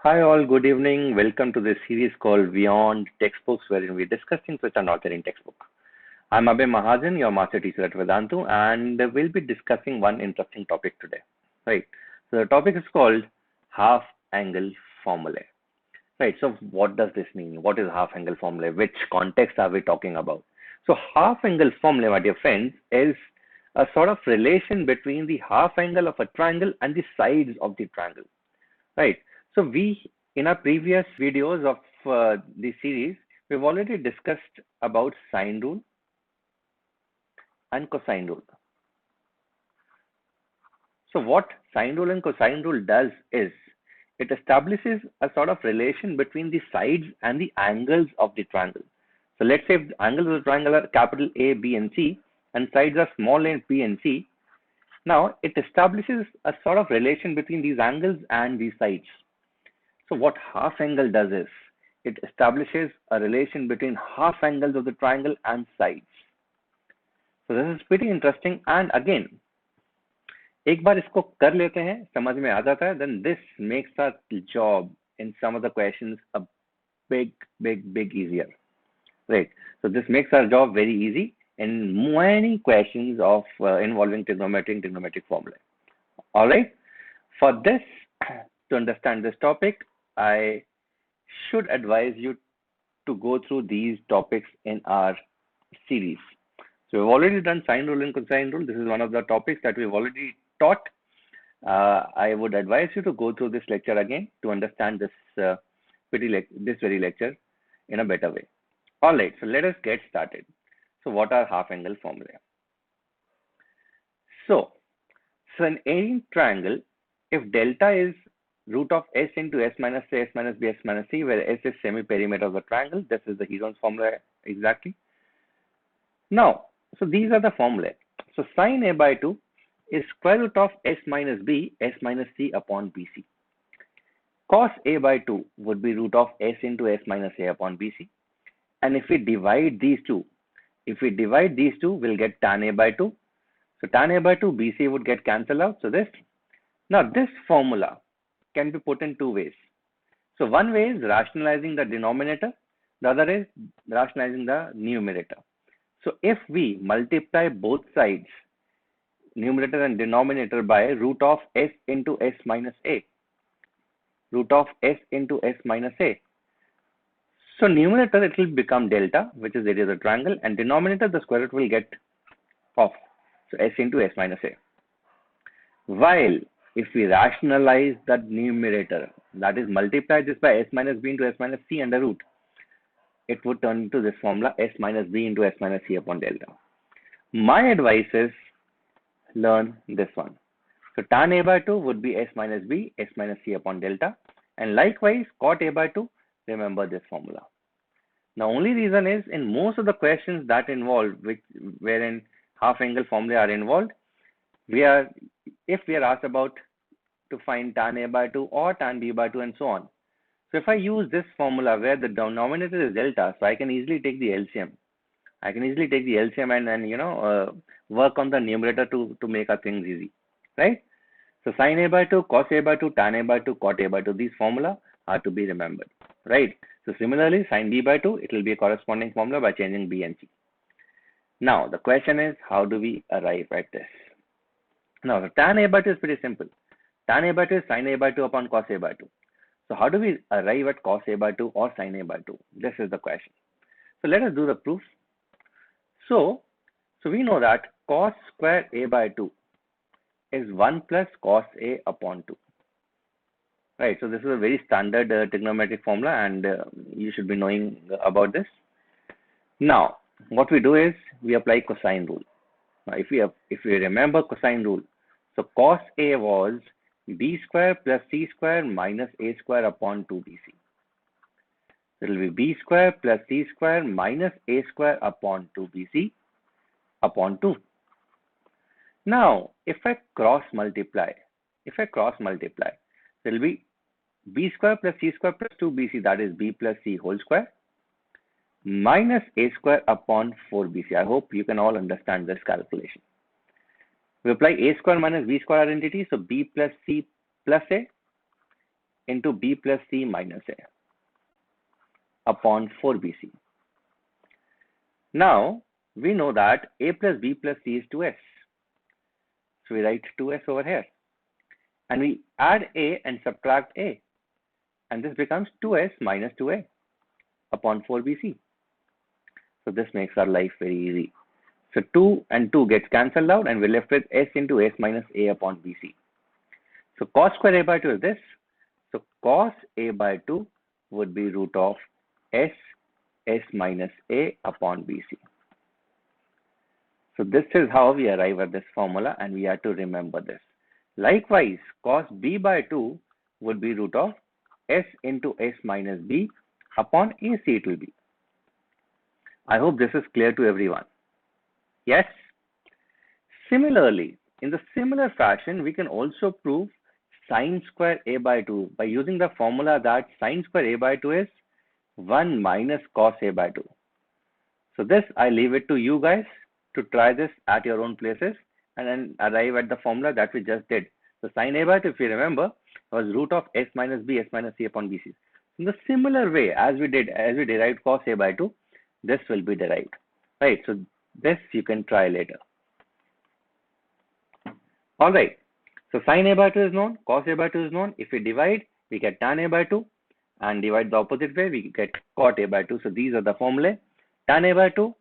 Hi all, good evening. Welcome to this series called Beyond Textbooks, wherein we discuss things which are not there in textbook. I'm Abhay Mahajan, your master teacher at Vedantu, and we'll be discussing one interesting topic today. Right. So the topic is called half angle formulae. Right. So what does this mean? What is half angle formulae? Which context are we talking about? So half angle formulae, my dear friends, is a sort of relation between the half angle of a triangle and the sides of the triangle. Right. So in our previous videos of this series, we've already discussed about sine rule and cosine rule. So what sine rule and cosine rule does is it establishes a sort of relation between the sides and the angles of the triangle. So let's say if the angles of the triangle are capital A, B, and C, and sides are small a, B, and C. Now it establishes a sort of relation between these angles and these sides. So what half angle does is it establishes a relation between half angles of the triangle and sides. So this is pretty interesting. And again, एक बार इसको कर लेते हैं, समझ में आ जाता है, then this makes our job in some of the questions a big easier, right? So this makes our job very easy in many questions of involving trigonometric formulae. All right. For this, to understand this topic, I should advise you to go through these topics in our series. So we've already done sine rule and cosine rule. This is one of the topics that we've already taught. I would advise you to go through this lecture again to understand this very lecture in a better way. All right, so let us get started. So what are half angle formulae? So in any triangle, if delta is root of s into s minus a, s minus b, s minus c, where s is semi-perimeter of the triangle, this is the Heron's formula exactly. Now, so these are the formulae. So sine a by 2 is square root of s minus b, s minus c upon bc. Cos a by 2 would be root of s into s minus a upon bc. And if we divide these two, we'll get tan a by 2. So tan a by 2, bc would get cancelled out. So this formula can be put in two ways. So one way is rationalizing the denominator, the other is rationalizing the numerator. So if we multiply both sides, numerator and denominator, by root of s into s minus a, so numerator, it will become delta, which is area of the triangle, and denominator, the square root will get off. So s into s minus a. While if we rationalize the numerator, that is multiply this by s minus b into s minus c under root, it would turn into this formula s minus b into s minus c upon delta. My advice is learn this one. So tan a by 2 would be s minus b, s minus c upon delta. And likewise, cot a by 2, remember this formula. The only reason is in most of the questions that involve, wherein half angle formulae are involved, if we are asked about to find tan a by 2 or tan b by 2 and so on. So if I use this formula where the denominator is delta, so I can easily take the LCM. And work on the numerator to make our things easy, right? So sine a by 2, cos a by 2, tan a by 2, cot a by 2, these formula are to be remembered, right? So similarly, sine b by 2, it will be a corresponding formula by changing b and c. Now the question is, how do we arrive at this? Now the tan a by 2 is pretty simple. Tan a by 2 is sine a by 2 upon cos a by 2. So how do we arrive at cos a by 2 or sine a by 2? This is the question. So let us do the proof. So we know that cos square a by 2 is 1 plus cos a upon 2. Right, so this is a very standard trigonometric formula, and you should be knowing about this. Now, what we do is we apply cosine rule. Now, if we remember cosine rule, so cos a was b square plus c square minus a square upon 2bc. It will be b square plus c square minus a square upon 2bc upon 2. Now, if I cross multiply, it will be b square plus c square plus 2bc, that is b plus c whole square, minus a square upon 4bc. I hope you can all understand this calculation. We apply a square minus b square identity, so b plus c plus a into B plus C minus A upon 4BC. Now, we know that A plus B plus C is 2S. So we write 2S over here. And we add A and subtract A. And this becomes 2S minus 2A upon 4BC. So this makes our life very easy. So 2 and 2 gets cancelled out and we're left with S into S minus A upon BC. So cos square A by 2 is this. So cos A by 2 would be root of S minus A upon BC. So this is how we arrive at this formula, and we have to remember this. Likewise, cos B by 2 would be root of S into S minus B upon AC it will be. I hope this is clear to everyone. Yes? Similarly, in the similar fashion, we can also prove sine square A by 2 by using the formula that sine square A by 2 is 1 minus cos A by 2. So this, I leave it to you guys to try this at your own places and then arrive at the formula that we just did. So sine A by 2, if you remember, was root of S minus B, S minus C upon BC. In the similar way as we derived cos A by 2, this will be derived, right? So this you can try later. All right. So sine A by 2 is known, cos A by 2 is known. If we divide, we get tan A by 2, and divide the opposite way, we get cot A by 2. So these are the formulae. Tan A by 2,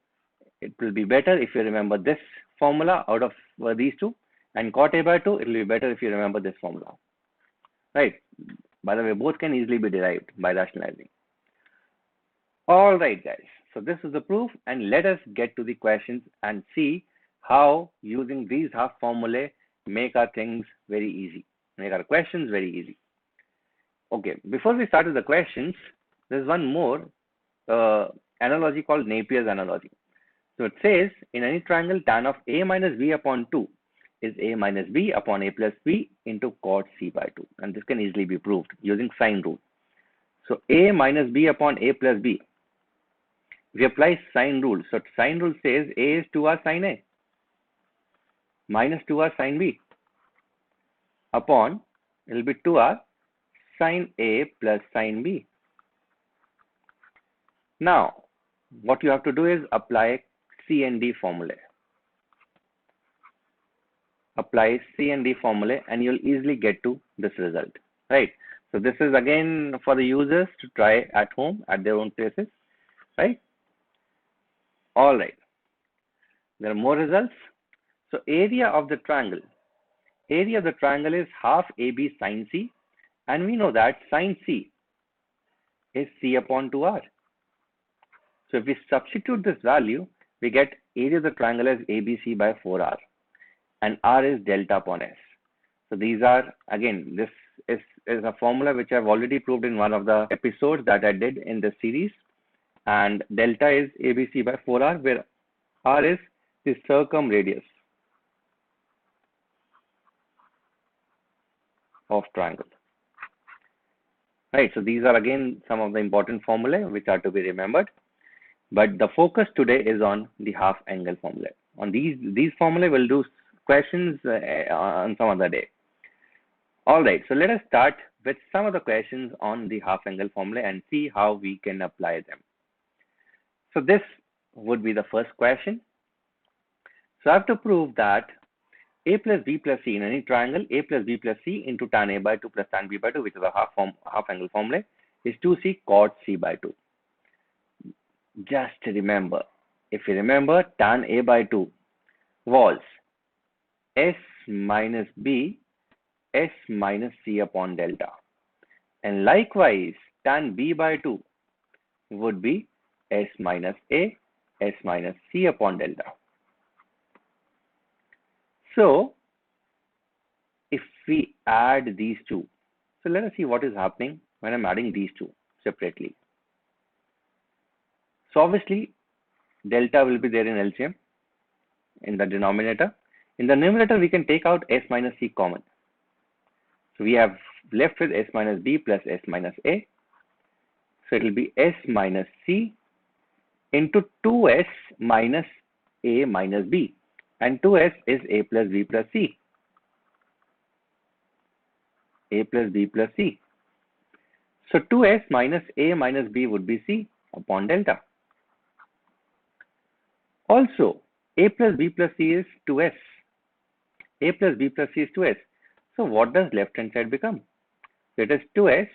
it will be better if you remember this formula out of these two, and cot A by 2, it will be better if you remember this formula, right? By the way, both can easily be derived by rationalizing. All right, guys. So this is the proof, and let us get to the questions and see how using these half formulae make our things very easy, make our questions very easy. Okay, before we start with the questions, there's one more analogy called Napier's analogy. So it says, in any triangle, tan of A minus B upon 2 is A minus B upon A plus B into cot C by 2. And this can easily be proved using sine rule. So A minus B upon A plus B. We apply sine rule. So sine rule says A is 2R sine A minus 2R sine B upon, it will be 2R sine A plus sine B. Now, what you have to do is apply C and D formulae. Apply C and D formulae and you'll easily get to this result, right? So this is again for the users to try at home at their own places, right? All right. There are more results. So area of the triangle is half AB sine C, and we know that sine C is C upon 2R. So if we substitute this value, we get area of the triangle as ABC by 4R, and R is delta upon S. So these are, again, this is a formula which I've already proved in one of the episodes that I did in this series, and delta is ABC by 4R, where R is the circumradius of triangle. Right, so these are again some of the important formulae which are to be remembered, but the focus today is on the half angle formulae. On these formulae, we'll do questions on some other day. All right, so let us start with some of the questions on the half angle formulae and see how we can apply them. So this would be the first question. So I have to prove that A plus B plus C in any triangle, A plus B plus C into tan A by 2 plus tan B by 2, which is a half angle formula, is 2C cot C by 2. Just remember, if you remember, tan A by 2 was S minus B, S minus C upon delta. And likewise, tan B by 2 would be S minus A, S minus C upon delta. So, if we add these two, so let us see what is happening when I'm adding these two separately. So obviously, delta will be there in LCM in the denominator. In the numerator, we can take out S minus C common. So we have left with S minus B plus S minus A. So it will be S minus C into 2S minus A minus B. And 2S is A plus B plus C. A plus B plus C. So 2s minus a minus b would be c upon delta. Also, a plus b plus c is 2s. A plus b plus c is 2s. So what does left hand side become? So it is 2s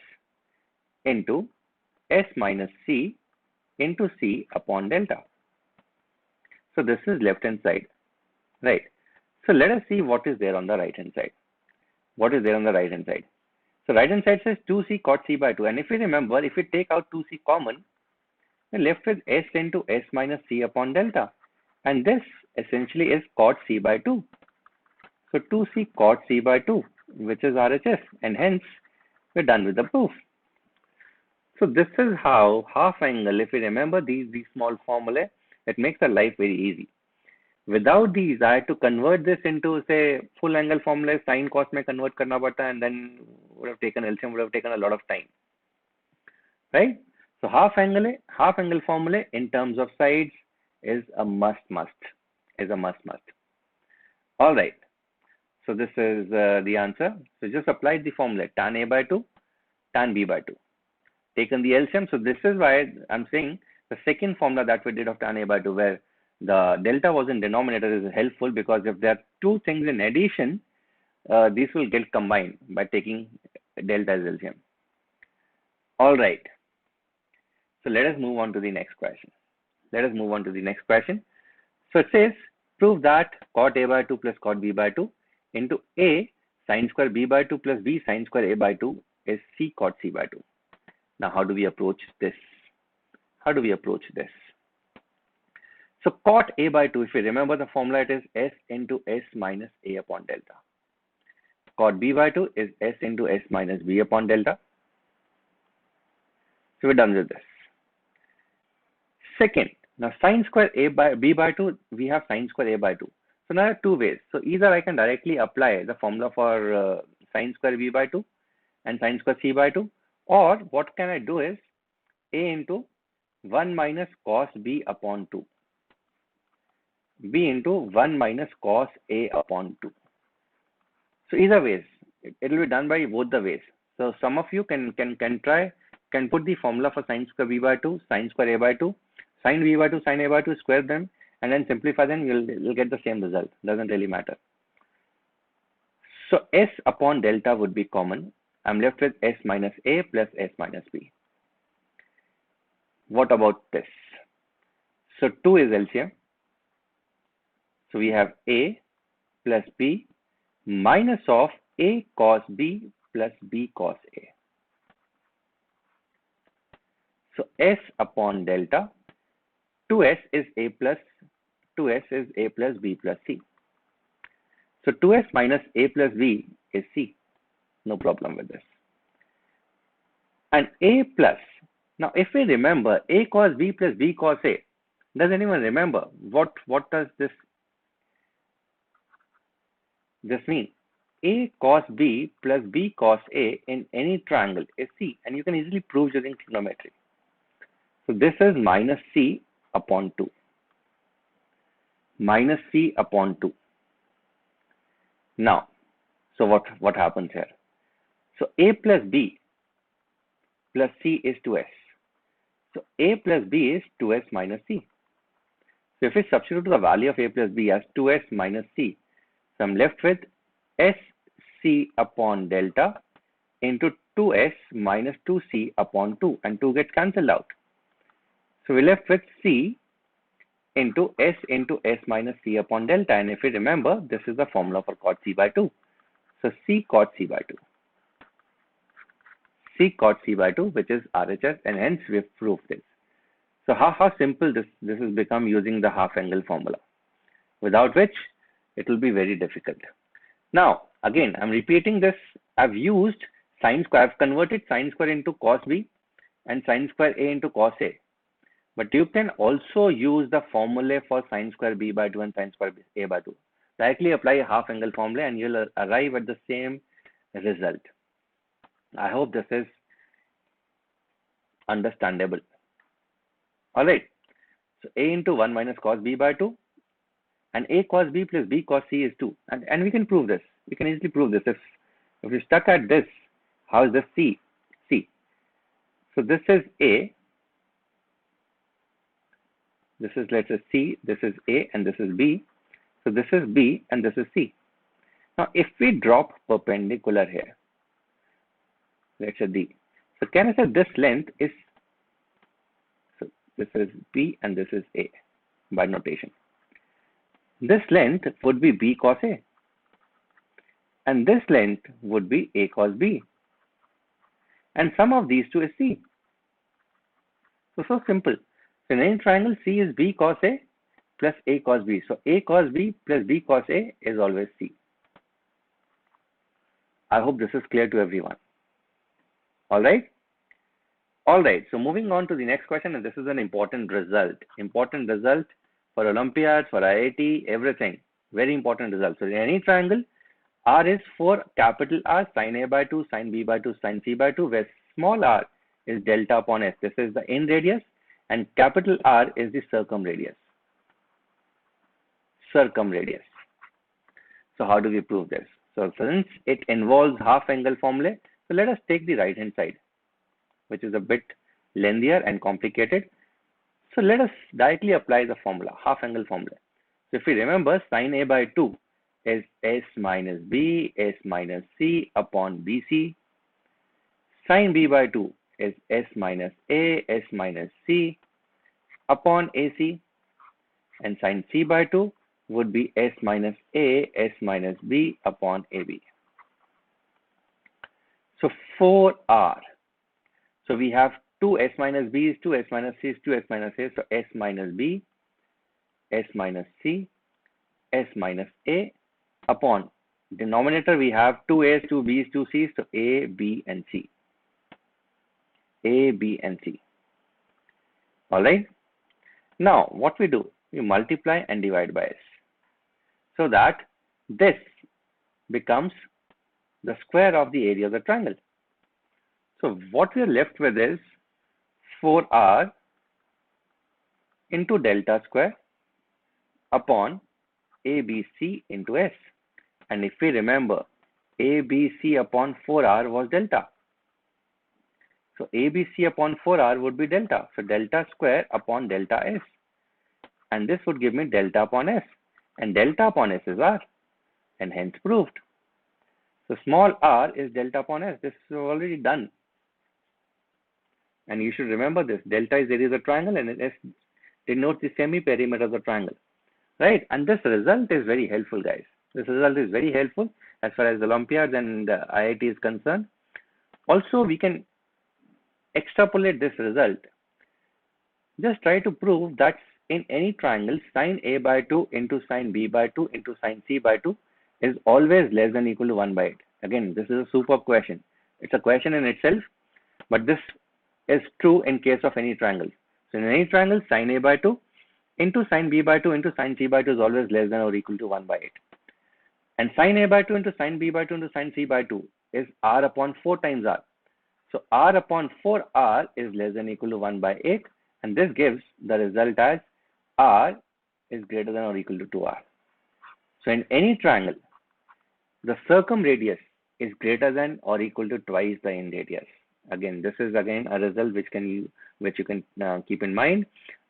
into s minus c into c upon delta. So this is left hand side, right? So let us see what is there on the right hand side. What is there on the right hand side? So right hand side says 2c cot c by 2. And if you remember, if we take out 2c common, we're left with s into s minus c upon delta. And this essentially is cot c by 2. So 2c cot c by 2, which is RHS. And hence, we're done with the proof. So this is how half angle, if you remember these small formulae, it makes our life very easy. Without these, I had to convert this into, say, full angle formula, sine cos mein convert karna padta, and then would have taken LCM, would have taken a lot of time, right? So half angle formula in terms of sides is a must. All right. So this is the answer. So just applied the formula tan A by 2, tan B by 2. Taken the LCM. So this is why I'm saying the second formula that we did of tan A by 2, where the delta was in denominator, is helpful, because if there are two things in addition, these will get combined by taking delta as LCM. All right. So let us move on to the next question. So it says, prove that cot A by 2 plus cot B by 2 into A sine square B by 2 plus B sine square A by 2 is C cot C by 2. Now, how do we approach this? So cot A by 2, if you remember the formula, it is S into S minus A upon delta. Cot B by 2 is S into S minus B upon delta. So we're done with this. Second, now sine square A by B by 2, we have sine square A by 2. So now there are two ways. So either I can directly apply the formula for sine square B by 2 and sine square C by 2, or what can I do is A into 1 minus cos B upon 2. B into 1 minus cos A upon 2. So either ways, it will be done by both the ways. So some of you can put the formula for sine square B by 2, sine square A by 2, sine B by 2, sine A by 2, square them, and then simplify them. You'll get the same result. Doesn't really matter. So S upon delta would be common. I'm left with S minus A plus S minus B. What about this? So 2 is LCM. So we have A plus B minus of A cos B plus B cos A. So S upon delta, 2S is A plus B plus C. So 2S minus A plus B is C. No problem with this. And A plus, now if we remember A cos B plus B cos A, does anyone remember what does this mean? A cos B plus B cos A in any triangle is C, and you can easily prove using trigonometry. So this is minus C upon 2. Minus C upon 2. Now, so what happens here? So A plus B plus C is 2S. So A plus B is 2S minus C. So if we substitute the value of A plus B as 2S minus C, so I'm left with SC upon delta into 2S minus 2C upon 2, and 2 gets cancelled out. So we're left with C into S minus C upon delta. And if you remember, this is the formula for cot C by 2. So C cot C by 2. C cot C by 2, which is RHS, and hence we've proved this. So how simple this has become using the half angle formula, without which it will be very difficult. Now, again, I'm repeating this. I've used sine square. I've converted sine square into cos B and sine square A into cos A. But you can also use the formula for sine square B by 2 and sine square A by 2. Directly apply a half angle formula and you'll arrive at the same result. I hope this is understandable. All right. So A into 1 minus cos B by 2, and A cos B plus B cos C is 2. And we can prove this. We can easily prove this. If we're stuck at this, how is this C? So this is A, this is, let's say, C, this is A, and this is B. So this is B, and this is C. Now, if we drop perpendicular here, let's say D. So can I say this length is, so this is B and this is A by notation. This length would be B cos A. And this length would be A cos B. And sum of these two is C. So simple. So in any triangle, C is B cos A plus A cos B. So A cos B plus B cos A is always C. I hope this is clear to everyone. All right. All right. So moving on to the next question, and this is an important result. Important result for Olympiads, for IIT, everything. Very important result. So in any triangle, R is for capital R, sin A by 2, sin B by 2, sin C by 2, where small r is delta upon S. This is the in radius, and capital R is the circumradius. Circumradius. So how do we prove this? So since it involves half angle formulae, so let us take the right hand side, which is a bit lengthier and complicated. So let us directly apply the formula, half angle formula. So if we remember, sin A by 2 is S minus B, S minus C upon BC. Sin B by 2 is S minus A, S minus C upon AC. And sin C by 2 would be S minus A, S minus B upon AB. So 4R. So we have 2 S minus B is 2, S minus C is 2, S minus A. So S minus B, S minus C, S minus A upon denominator we have 2 A's, 2 B's, 2 C's. So A, B, and C. A, B, and C. All right. Now what we do? We multiply and divide by S, so that this becomes the square of the area of the triangle. So what we are left with is 4R into delta square upon ABC into S. And if we remember, ABC upon 4R was delta. So ABC upon 4R would be delta. So delta square upon delta S. And this would give me delta upon S. And delta upon S is R. And hence proved. So small r is delta upon S. This is already done. And you should remember this. Delta is area of the triangle and S denotes the semi-perimeter of the triangle. Right? And this result is very helpful, guys. This result is very helpful as far as Olympiads and IIT is concerned. Also, we can extrapolate this result. Just try to prove that in any triangle, sin A by 2 into sin B by 2 into sin C by 2 is always less than or equal to 1 by 8. Again, this is a superb question. It's a question in itself, but this is true in case of any triangle. So in any triangle, sin A by 2 into sin B by 2 into sin C by 2 is always less than or equal to 1 by 8. And sin A by 2 into sin B by 2 into sin C by 2 is r upon 4 times r. So r upon 4r is less than or equal to 1 by 8. And this gives the result as r is greater than or equal to 2r. So in any triangle, the circumradius is greater than or equal to twice the in radius. Again, this is again a result which you can keep in mind.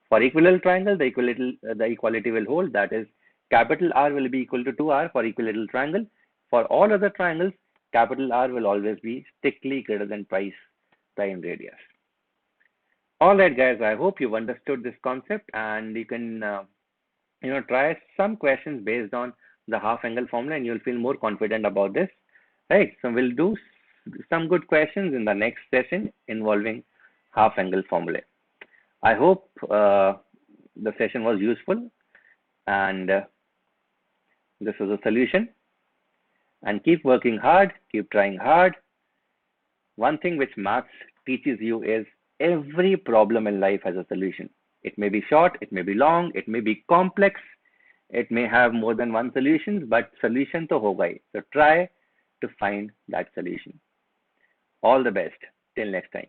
For equilateral triangle, the equality will hold. That is, capital R will be equal to 2R for equilateral triangle. For all other triangles, capital R will always be strictly greater than twice the in radius. All right, guys. I hope you've understood this concept, and you can try some questions based on the half angle formula, and you'll feel more confident about this. Right. So we'll do some good questions in the next session involving half angle formula. I hope the session was useful, and this is a solution. And keep working hard, keep trying hard. One thing which maths teaches you is every problem in life has a solution. It may be short, it may be long, it may be complex, it may have more than one solution, but solution to hoga hi. So try to find that solution. All the best. Till next time.